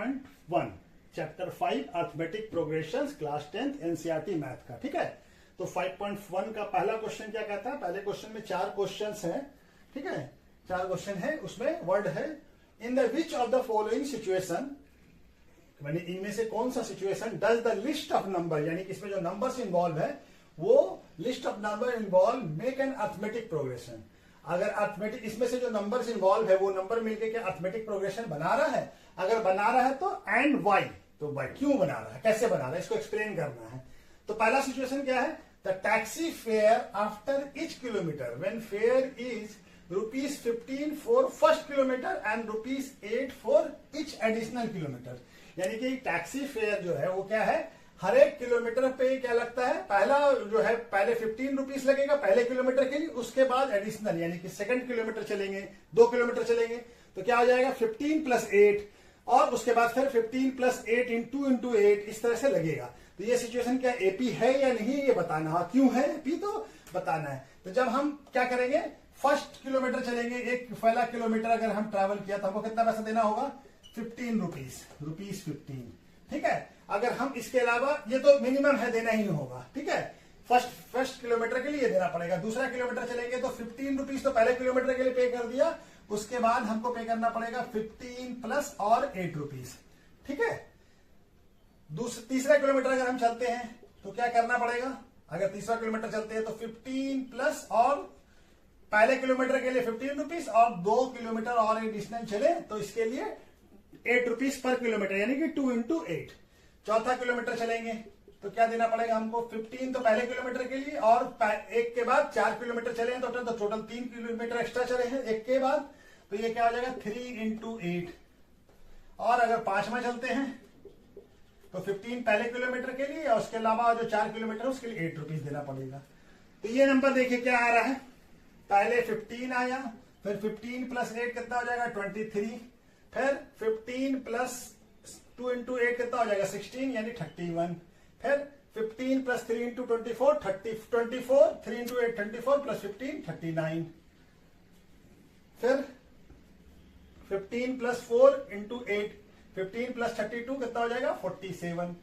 5.1 chapter 5 arithmetic progressions class 10th NCERT math का। ठीक है, तो 5.1 का पहला क्वेश्चन क्या कहता है? पहले क्वेश्चन में 4 क्वेश्चंस हैं। ठीक है, 4 क्वेश्चन है, उसमें वर्ड है in the which of the following situation, यानी इनमें से कौन सा situation does the list of number, यानी कि इसमें जो नंबर्स इन्वॉल्व है वो list of number involve make an arithmetic progression. अगर अर्थमेटिक इसमें से जो नंबर्स इन्वॉल्व है वो नंबर मिलके क्या अर्थमेटिक प्रोग्रेशन बना रहा है? अगर बना रहा है तो एंड वाई, तो वाई क्यों बना रहा है, कैसे बना रहा है, इसको एक्सप्लेन करना है। तो पहला सिचुएशन क्या है? The taxi fare after each kilometre when fair is ₹15 for first kilometre and ₹8 for each additional kilometre. यानी कि टैक्सी फेयर जो है वो क्या है, हर एक किलोमीटर पे क्या लगता है, पहला जो है पहले 15 रुपीज लगेगा पहले किलोमीटर के लिए, उसके बाद एडिशनल यानी कि सेकंड किलोमीटर चलेंगे 2 किलोमीटर चलेंगे तो क्या हो जाएगा 15 + 8 और उसके बाद फिर 15 + 8 इंटू 8 इस तरह से लगेगा। तो ये सिचुएशन क्या एपी है या नहीं ये बताना है, क्यों है एपी तो बताना है। तो जब हम क्या करेंगे, फर्स्ट किलोमीटर चलेंगे, एक पहला किलोमीटर अगर हम ट्रेवल किया तो हमको कितना पैसा देना होगा, 15 रुपीज 15। ठीक है, अगर हम इसके अलावा ये तो मिनिमम है, देना ही होगा। ठीक है, फर्स्ट किलोमीटर के लिए देना पड़ेगा। दूसरा किलोमीटर चलेंगे तो 15 रुपीज तो पहले किलोमीटर के लिए पे कर दिया, उसके बाद हमको पे करना पड़ेगा 15 प्लस और 8 रुपीज। ठीक है, तीसरा किलोमीटर अगर हम चलते हैं तो क्या करना पड़ेगा, अगर तीसरा किलोमीटर चलते हैं तो 15 प्लस और पहले किलोमीटर के लिए 15 रुपीज और 2 किलोमीटर और एडिशनल चले तो इसके लिए 8 रुपीज पर किलोमीटर, यानी कि 2 × 8। चौथा किलोमीटर चलेंगे तो क्या देना पड़ेगा हमको, 15 तो पहले किलोमीटर के लिए और एक के बाद 4 किलोमीटर चले हैं तो टोटल 3 किलोमीटर एक्स्ट्रा चले हैं एक के बाद, तो ये क्या हो जाएगा 3 × 8। और अगर 5वां चलते हैं तो 15 पहले किलोमीटर के लिए और उसके अलावा जो 4 किलोमीटर उसके लिए 8 रुपीज देना पड़ेगा। तो ये नंबर देखिए क्या आ रहा है, पहले 15 आया, फिर 15 + 8 कितना हो जाएगा 23, फिर 15 + 2 × 8 कितना हो जाएगा 16 यानी 31, फिर 15 + 3 × 24 24, 3 × 8 24 + 15 39, फिर 15 + 4 × 8 15 + 32 कितना हो जाएगा 47।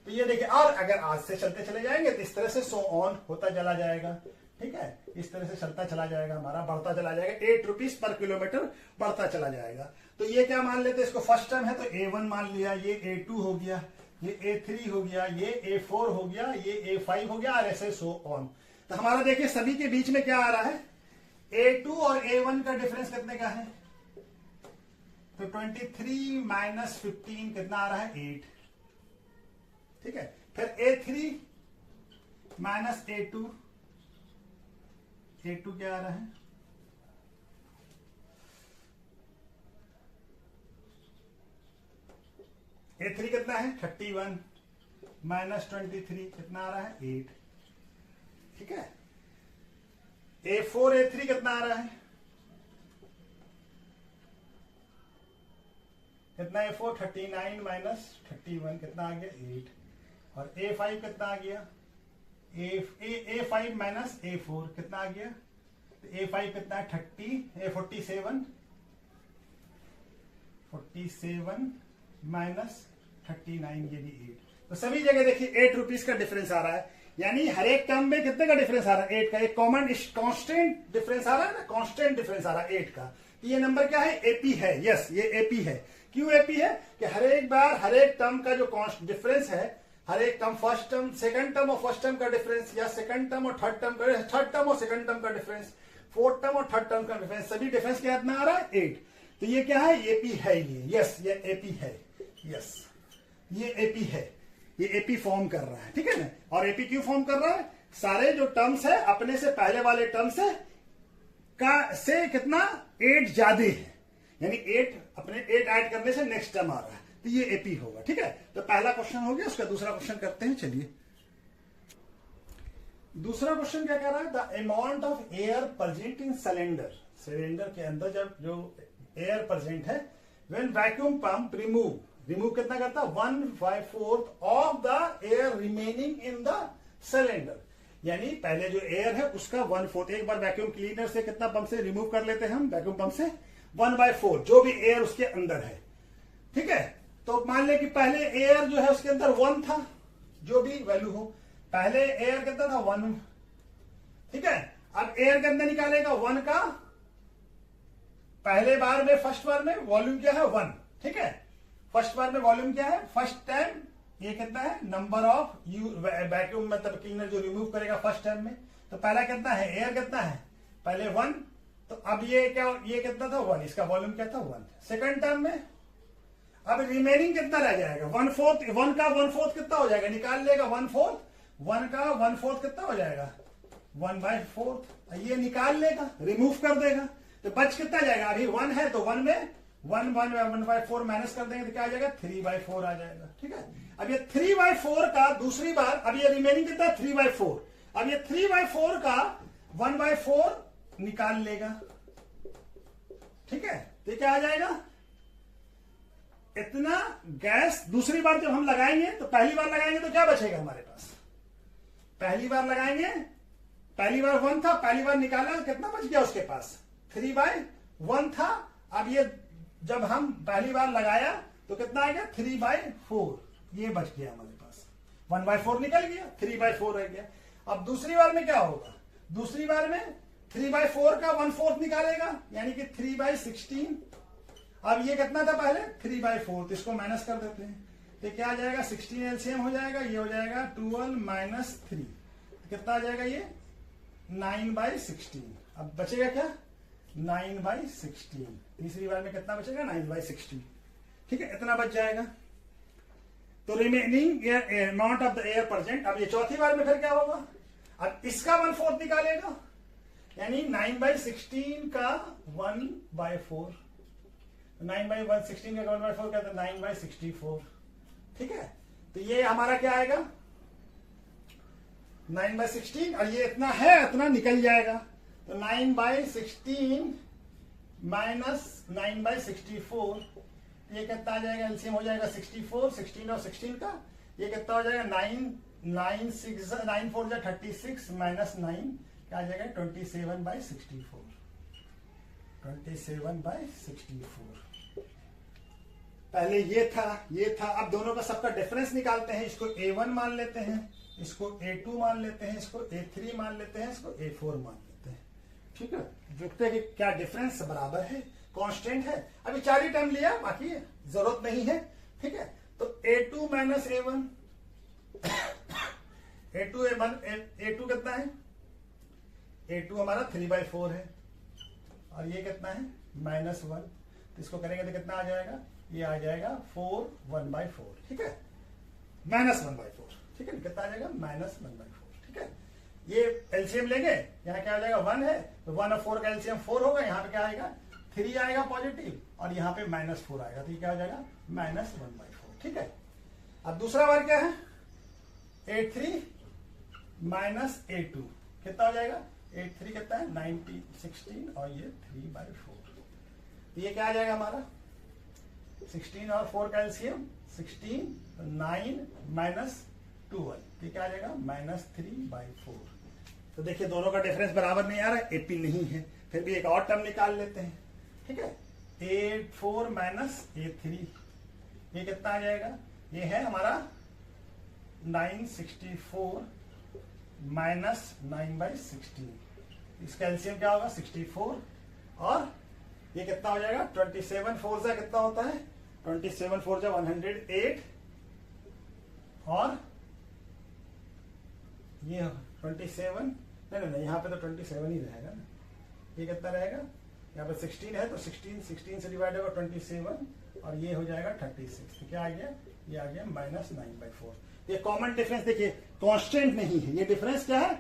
तो ये देखिए, और अगर आज से चलते चले जाएंगे तो इस तरह से सो ऑन होता चला जाएगा। ठीक है, इस तरह से चलता चला जाएगा, हमारा बढ़ता चला जाएगा, 8 रुपीज पर किलोमीटर बढ़ता चला जाएगा। तो ये क्या मान लेते हैं, इसको फर्स्ट टर्म है तो A1 मान लिया, ये A2 हो गया, ये A3 हो गया, ये A4 हो गया, ये A5 हो गया और ऐसे सो ऑन। तो हमारा देखिए सभी के बीच में क्या आ रहा है, A2 और A1 का डिफरेंस कितने का है, तो 23 - 15 कितना आ रहा है 8। ठीक है, फिर A3 - A2, A2 क्या आ रहा है, A3 कितना है 31 - 23 कितना आ रहा है 8। ठीक है, A4 A3 कितना आ रहा है, कितना A4 39 - 31 कितना आ गया 8, और A5 कितना आ गया, A5 - A4 कितना आ गया, तो A5 कितना है 30, A47 -39 ये भी 8। तो सभी जगह देखिए 8 रुपीज का डिफरेंस आ रहा है, यानी हर एक टर्म में कितने का डिफरेंस आ रहा है 8 का, एक कॉमन कांस्टेंट डिफरेंस आ रहा है ना, कांस्टेंट डिफरेंस आ रहा है 8 का। तो ये नंबर क्या है, एपी है। यस, ये एपी है। क्यों एपी है कि हर एक बार हर एक टर्म का जो डिफरेंस है, हर एक term first term second term और फर्स्ट टर्म का डिफरेंस, या सेकंड टर्म और थर्ड टर्म और सेकंड टर्म का डिफरेंस, फोर्थ टर्म और थर्ड टर्म का डिफरेंस, सभी डिफरेंस क्या इतना आ रहा है 8। तो ये क्या है, एपी है ये। यस, ये एपी है। यस, ये एपी है, ये एपी फॉर्म कर रहा है। ठीक है ना, और एपी क्यों फॉर्म कर रहा है, सारे जो टर्म्स है अपने से पहले वाले टर्म से कितना 8 ज्यादा है, यानी 8 अपने 8 ऐड करने से नेक्स्ट टर्म आ रहा है, तो ये एपी होगा। ठीक है, तो पहला क्वेश्चन हो गया, उसका दूसरा क्वेश्चन करते हैं। चलिए, दूसरा क्वेश्चन क्या कह रहा है, the amount of air present in cylinder के अंदर जब जो एयर प्रेजेंट है, व्हेन वैक्यूम पंप रिमूव कितना करता है 1/4 of the air remaining in the cylinder, यानी पहले जो एयर है उसका 1/4, एक बार वैक्यूम क्लीनर से कितना पंप से रिमूव कर लेते हैं हम, वैक्यूम पंप से 1/4 जो भी एयर उसके अंदर है। ठीक है, तो तो मान ले कि पहले एयर जो है उसके अंदर 1 था, जो भी वैल्यू हो, पहले एयर कितना था 1, ठीक है। अब एयर के अंदर निकालेगा 1 का, पहले बार में फर्स्ट बार में वॉल्यूम क्या है 1, ठीक है। फर्स्ट बार में वॉल्यूम क्या है, फर्स्ट टाइम ये कितना है नंबर ऑफ वैक्यूम मतलब क्लीनर जो रिमूव करेगा फर्स्ट टाइम में, तो पहला कितना है एयर कितना है पहले 1, तो अब ये क्या, ये कितना था 1, इसका वॉल्यूम क्या था 1। सेकंड टर्म में अब रिमेनिंग कितना रह जाएगा 1/4, 1 का 1/4 कितना हो जाएगा, निकाल लेगा 1/4, 1 का 1/4 कितना हो जाएगा 1/4, ये निकाल लेगा रिमूव कर देगा, तो बच कितना जाएगा, अभी 1 है तो 1 में 1/4 माइनस कर देंगे तो क्या आ जाएगा 3/4 आ जाएगा, ठीक है। अब ये 3/4 का दूसरी बार, अब ये रिमेनिंग कितना 3/4, अब ये 3/4 का 1/4 निकाल लेगा, ठीक है। तो क्या आ जाएगा, इतना गैस दूसरी बार जब हम लगाएंगे तो पहली बार लगाएंगे तो क्या बचेगा हमारे पास, पहली बार लगाएंगे, पहली बार 1 था, पहली बार निकाला कितना बच गया उसके पास 3/1 था। अब ये जब हम पहली बार लगाया तो कितना आ गया 3/4, ये बच गया हमारे पास, 1/4 निकल गया, 3/4 रह गया। अब दूसरी बार में क्या होगा, दूसरी बार में 3/4 का 1/4 निकालेगा यानी कि 3/16, अब ये कितना था पहले 3/4, इसको माइनस कर देते हैं तो क्या आ जाएगा 16 एलसीएम हो जाएगा, ये हो जाएगा 12 - 3, कितना आ जाएगा ये 9/16। अब बचेगा क्या 9/16, तीसरी बार में कितना बचेगा 9/16, ठीक है, इतना बच जाएगा। तो remaining amount of the air present, अब ये चौथी बार में फिर क्या होगा, अब इसका 1/4 निकालेगा यानी 9/16 का 1/4, 9/16 का 1/4 क्या था 9/64, ठीक है। तो ये हमारा क्या आएगा 9/16, और ये इतना है इतना निकल जाएगा, तो 9/16 माइनस 9/64, ये कितना आ जाएगा एलसीएम हो जाएगा 64, 16 और 16 का, ये कितना हो जाएगा 9 4 जा 36 माइनस 9 क्या आ जाएगा 27/64, 27/64। पहले ये था ये था, अब दोनों का सबका डिफरेंस निकालते हैं, इसको A1 मान लेते हैं, इसको A2 मान लेते हैं, इसको A3 मान लेते हैं, इसको A4 मान लेते हैं, ठीक है। देखते हैं कि क्या डिफरेंस बराबर है, कांस्टेंट है। अभी 4 ही टर्म लिया, बाकी जरूरत नहीं है, ठीक है। तो A2 माइनस A1, A2 कितना है, A2 हमारा 3/4 है और ये कितना है -1, तो इसको करेंगे तो कितना आ जाएगा, ये आ जाएगा 4 1/4, ठीक है, -1/4, ठीक है, कितना आ जाएगा -1/4, ठीक है। ये एलसीएम लेंगे, यहाँ क्या आ जाएगा 1 है तो 1 और 4 का एलसीएम 4 होगा, यहाँ पे क्या आएगा 3 आएगा पॉजिटिव और यहाँ पे -4 आएगा, तो ये क्या हो जाएगा -1/4, ठीक है। अब दूसरा बार क्या है A3 माइनस A2 कितना हो जाएगा, A3 कितना है 16 और ये 3/4, तो ये क्या आ जाएगा हमारा 16 और 4 का एलसीएम 16, 9 माइनस 12, तो क्या आ जाएगा -3/4। तो देखिए दोनों का डिफरेंस बराबर नहीं आ रहा है, AP नहीं है, फिर भी एक और टर्म निकाल लेते हैं, ठीक है। A4 माइनस A3, ये कितना आ जाएगा, ये है हमारा 964 माइनस 9/16, इसका एलसीएम क्या होगा 64 और ये कितना हो जाएगा 27 4 से कितना होता है 27 4 से 108 और ये 27 नहीं यहाँ पे तो 27 ही रहेगा ना, ये कितना रहेगा, यहाँ पे 16 है तो 16 से डिवाइड होगा 27 और ये हो जाएगा 36, तो क्या आ गया, ये आ गया -9/4। ये कॉमन डिफरेंस देखिए कांस्टेंट नहीं है, ये डिफरेंस क्या है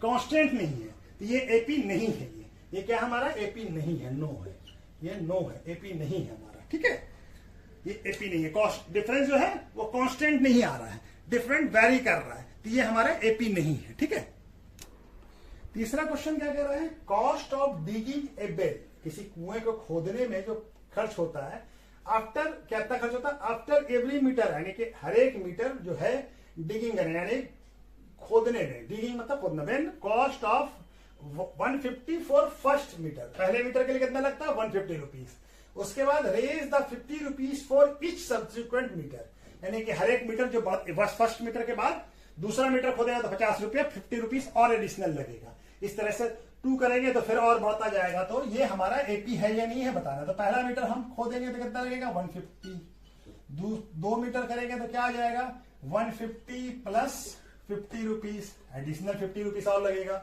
कांस्टेंट नहीं है, तो ये एपी नहीं है, ये क्या हमारा एपी नहीं है, नो है, ये नो है, एपी नहीं है हमारा, ठीक है, ये एपी नहीं है। कॉस्ट डिफरेंस जो है वो कांस्टेंट नहीं आ रहा है, डिफरेंट वेरी कर रहा है, तो ये हमारा एपी नहीं है, ठीक है। तीसरा क्वेश्चन क्या कह रहा है, cost of digging A well, किसी कुएं को खोदने में जो खर्च होता है आफ्टर, कितना खर्च होता है आफ्टर एवरी मीटर, यानी कि हर एक मीटर जो है डिगिंग करने यानी खोदने में, डिगिंग मतलब खोदना, when cost of 150 for first meter, पहले मीटर के लिए कितना लगता है 150 रुपीज, उसके बाद raise the 50 rupees for each subsequent meter, यानी कि हर एक मीटर जो फर्स्ट मीटर के बाद दूसरा मीटर खोदेगा तो 50 रुपया, 50 रुपीज और एडिशनल लगेगा। इस तरह से 2 करेंगे तो फिर और बढ़ता जाएगा। तो ये हमारा एपी है या नहीं है बताना। तो पहला मीटर हम खोदेंगे तो कितना लगेगा 150, 2 मीटर करेंगे तो क्या आ जाएगा 150 प्लस 50 रुपीज, एडिशनल 50 रुपीज और लगेगा।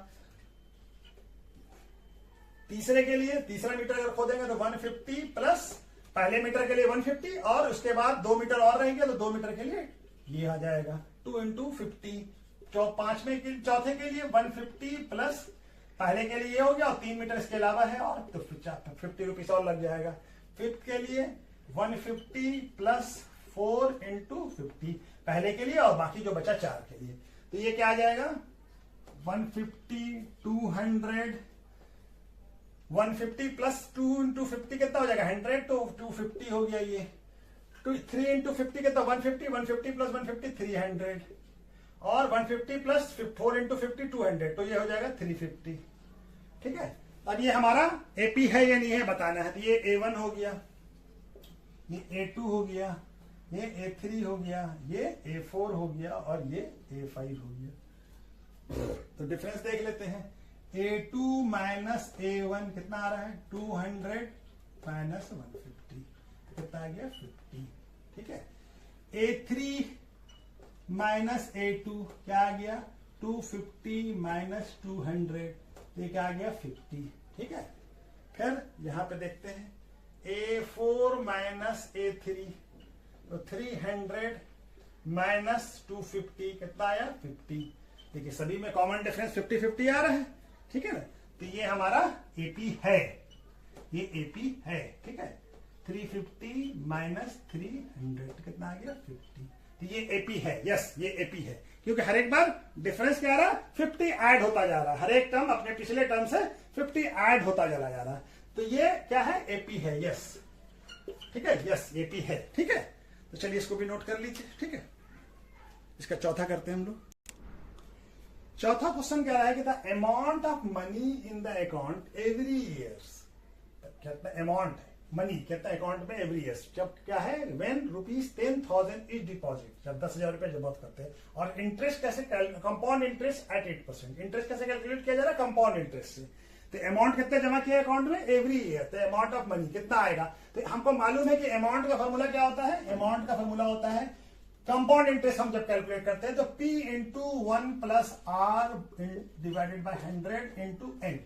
तीसरे के लिए तीसरा मीटर अगर खोदेंगे तो 150 प्लस पहले मीटर के लिए 150 और उसके बाद 2 मीटर और रहेंगे तो 2 मीटर के लिए ये आ जाएगा 2 × 50। चौथे के लिए 150 प्लस पहले के लिए ये हो गया और 3 मीटर इसके अलावा है और तो 50 रुपीज और लग जाएगा। फिफ्थ के लिए 150 प्लस 4 × 50 पहले के लिए और बाकी जो बचा 4 के लिए। तो ये क्या आ जाएगा 150, 200, 150 प्लस 2 × 50 कितना हो जाएगा 100, तो 250 हो गया। ये 3 × 50 कितना 150, 150 प्लस 150 300 और 150 प्लस 4 × 50 200, तो ये हो जाएगा 350। ठीक है, अब ये हमारा एपी है या नहीं है बताना है। तो ये A1 हो गया, ये A2 हो गया, ये A3 हो गया, ये A4 हो गया और ये A5 हो गया। तो डिफरेंस देख लेते हैं। A2 माइनस A1 कितना आ रहा है 200 माइनस 150 कितना आ गया 50। ठीक है, A3 माइनस A2 क्या आ गया 250 माइनस 200, ये क्या आ गया 50। ठीक है, फिर यहां पे देखते हैं A4 माइनस A3 तो 300 माइनस 250 कितना आया 50। देखिए सभी में कॉमन डिफरेंस 50-50 आ रहा है। ठीक है ना, तो ये हमारा एपी है, ये एपी है। ठीक है, 350 माइनस 300 कितना आ गया 50। तो ये एपी है, यस ये एपी है, क्योंकि हर एक बार डिफरेंस क्या आ रहा है 50 ऐड होता जा रहा है। हर एक टर्म अपने पिछले टर्म से 50 ऐड होता चला जा रहा है। तो ये क्या है एपी है, यस। ठीक है, यस एपी है। ठीक है, तो चलिए इसको भी नोट कर लीजिए। ठीक है, इसका चौथा करते हैं हम लोग। चौथा क्वेश्चन कह रहा है कि the amount of money in the account every years, कितना अमाउंट है मनी कितना अकाउंट में एवरी ईयर्स, जब क्या है व्हेन ₹10,000 इज डिपॉजिट, जब 10,000 रुपए जमा करते हैं। और इंटरेस्ट कैसे कंपाउंड इंटरेस्ट एट 8%, इंटरेस्ट कैसे कैलकुलेट किया जा रहा है कंपाउंड इंटरेस्ट से। तो अमाउंट कितना जमा किया अकाउंट में एवरी ईयर, तो अमाउंट ऑफ मनी कितना आएगा। तो हमको मालूम है कि अमाउंट का फॉर्मूला क्या होता है, अमाउंट का फॉर्मूला होता है कंपाउंड इंटरेस्ट। हम जब कैलकुलेट करते हैं तो P × 1 plus R divided by 100 × N।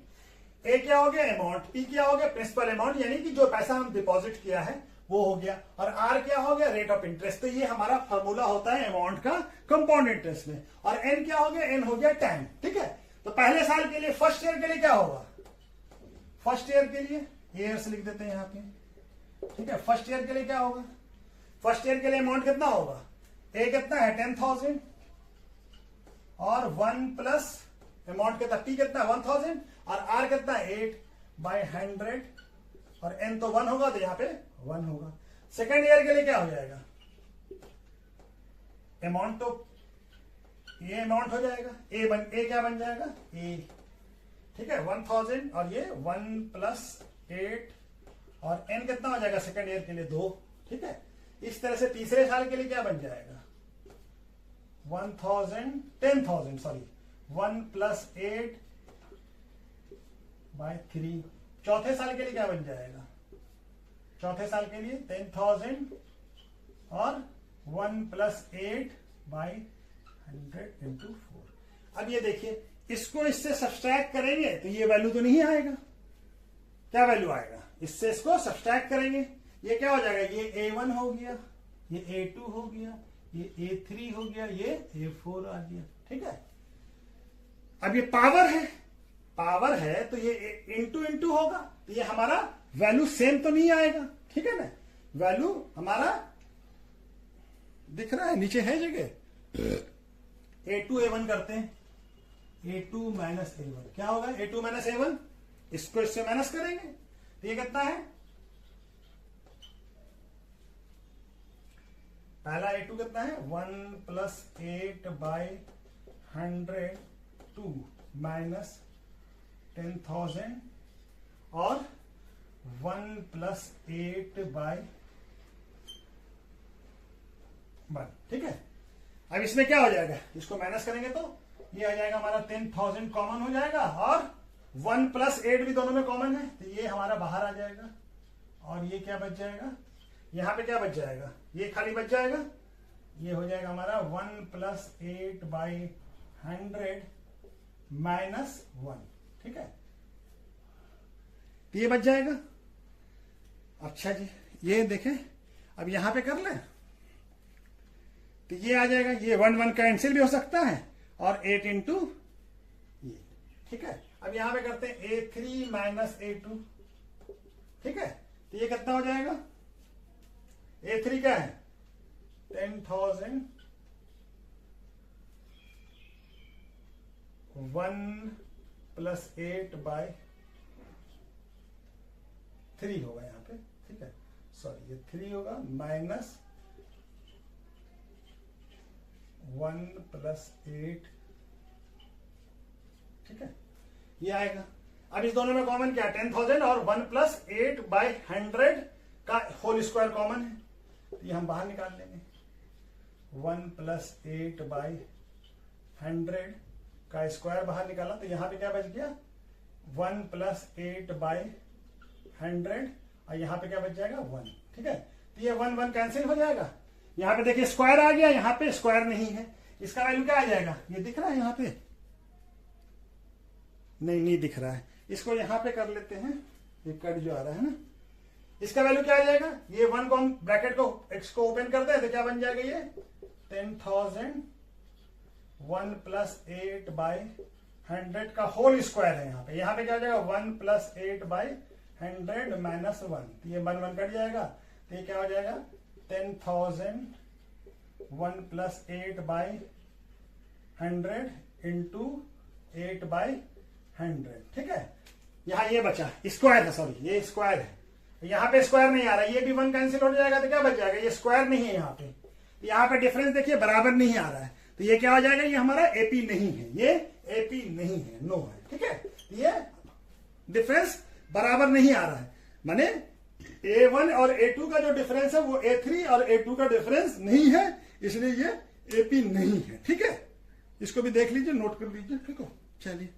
ए क्या हो गया अमाउंट, पी क्या हो गया प्रिंसिपल अमाउंट, यानी कि जो पैसा हम डिपॉजिट किया है वो हो गया, और आर क्या हो गया रेट ऑफ इंटरेस्ट। तो ये हमारा फॉर्मूला होता है अमाउंट का कंपाउंड इंटरेस्ट में। और एन क्या हो गया, एन हो गया टाइम। ठीक है, तो पहले साल के लिए फर्स्ट ईयर के लिए क्या होगा, फर्स्ट ईयर के लिए ईयर्स लिख देते हैं यहाँ पे। ठीक है, फर्स्ट ईयर के लिए क्या होगा, फर्स्ट ईयर के लिए अमाउंट कितना होगा, ए कितना है 10,000 और 1 प्लस अमाउंट कितना पी कितना 1000 और आर कितना 8/100 और एन तो 1 होगा तो यहाँ पे 1 होगा। सेकेंड ईयर के लिए क्या हो जाएगा, अमाउंट तो ये अमाउंट हो जाएगा, ए क्या बन जाएगा ए। ठीक है, 1000 और ये 1 प्लस 8 और एन कितना हो जाएगा सेकेंड ईयर के लिए 2। ठीक है, इस तरह से तीसरे साल के लिए क्या बन जाएगा 10,000 सॉरी 1 प्लस 8/3। चौथे साल के लिए क्या बन जाएगा, चौथे साल के लिए 10,000 और 1 प्लस 8/100 × 4। अब ये देखिए इसको इससे सब्सट्रैक्ट करेंगे तो ये वैल्यू तो नहीं आएगा, क्या वैल्यू आएगा, इससे इसको सब्सट्रैक्ट करेंगे ये क्या हो जाएगा, ये A1 हो गया, ये A2 हो गया, ये A3 हो गया, ये A4 आ गया। ठीक है, अब ये पावर है तो ये इंटू होगा, तो ये हमारा वैल्यू सेम तो नहीं आएगा। ठीक है ना, वैल्यू हमारा दिख रहा है नीचे है जगह। A2 A1 करते हैं, A2 माइनस A1 क्या होगा, A2 माइनस A1 इसको इससे माइनस करेंगे तो ये कितना है, पहला A2 कितना है 1 प्लस 8/100 2 माइनस 10,000 और 1+8/1, ठीक है। अब इसमें क्या हो जाएगा, इसको माइनस करेंगे तो ये आ जाएगा हमारा 10,000 कॉमन हो जाएगा, और 1+8 भी दोनों में कॉमन है, तो ये हमारा बाहर आ जाएगा। और ये क्या बच जाएगा, यहां पे क्या बच जाएगा, ये खाली बच जाएगा, ये हो जाएगा हमारा 1+8/100 -1, ठीक है, तो ये बच जाएगा। अच्छा जी, ये देखें, अब यहां पे कर लें तो ये आ जाएगा, ये 1 कैंसिल भी हो सकता है, और 8 इंटू ये, ठीक है। अब यहां पे करते हैं A3 - A2, ठीक है, तो ये कितना हो जाएगा, A3 क्या है 10,000, 1+8/3 होगा यहाँ पे, ठीक है, सॉरी ये 3 होगा, -1+8, ठीक है, ये आएगा। अब इस दोनों में कॉमन क्या है, 10,000 और 1+8/100 का होल स्क्वायर कॉमन है, तो ये हम बाहर निकाल लेंगे। 1+8/100 का स्क्वायर बाहर निकाला, तो यहां पे क्या बच गया 1+8/100, और यहां पे क्या बच जाएगा 1, ठीक है, तो ये 1 कैंसिल हो जाएगा। यहां पे देखिए स्क्वायर आ गया, यहां पे स्क्वायर नहीं है, इसका वैल्यू क्या आ जाएगा, ये दिख रहा है यहां पे, नहीं दिख रहा है, इसको यहां पे कर लेते हैं, ये कट जो आ रहा है ना, इसका वैल्यू क्या आ जाएगा, ये 1 को हम ब्रैकेट को x को ओपन करते हैं तो क्या बन जाएगा, ये 10,000 1+8/100 का होल स्क्वायर है यहाँ पे क्या हो जाएगा 1+8/100 -1, तो ये 1 कट जाएगा, तो ये क्या हो जाएगा 10,000 1+8/100 इंटू 8/100, ठीक है। यहाँ ये बचा स्क्वायर है, सॉरी ये स्क्वायर है, यहाँ पे स्क्वायर नहीं आ रहा, ये भी 1 कैंसिल हो जाएगा, तो क्या बच जाएगा, ये स्क्वायर नहीं है यहाँ पे, यहाँ पे डिफरेंस देखिए बराबर नहीं आ रहा है, तो ये क्या हो जाएगा, ये हमारा एपी नहीं है, ये एपी नहीं है, नो है, ठीक है, ये डिफरेंस बराबर नहीं आ रहा है, माने A1 और A2 का जो डिफरेंस है वो A3 और A2 का डिफरेंस नहीं है, इसलिए ये एपी नहीं है, ठीक है। इसको भी देख लीजिए, नोट कर लीजिए, ठीक है, चलिए।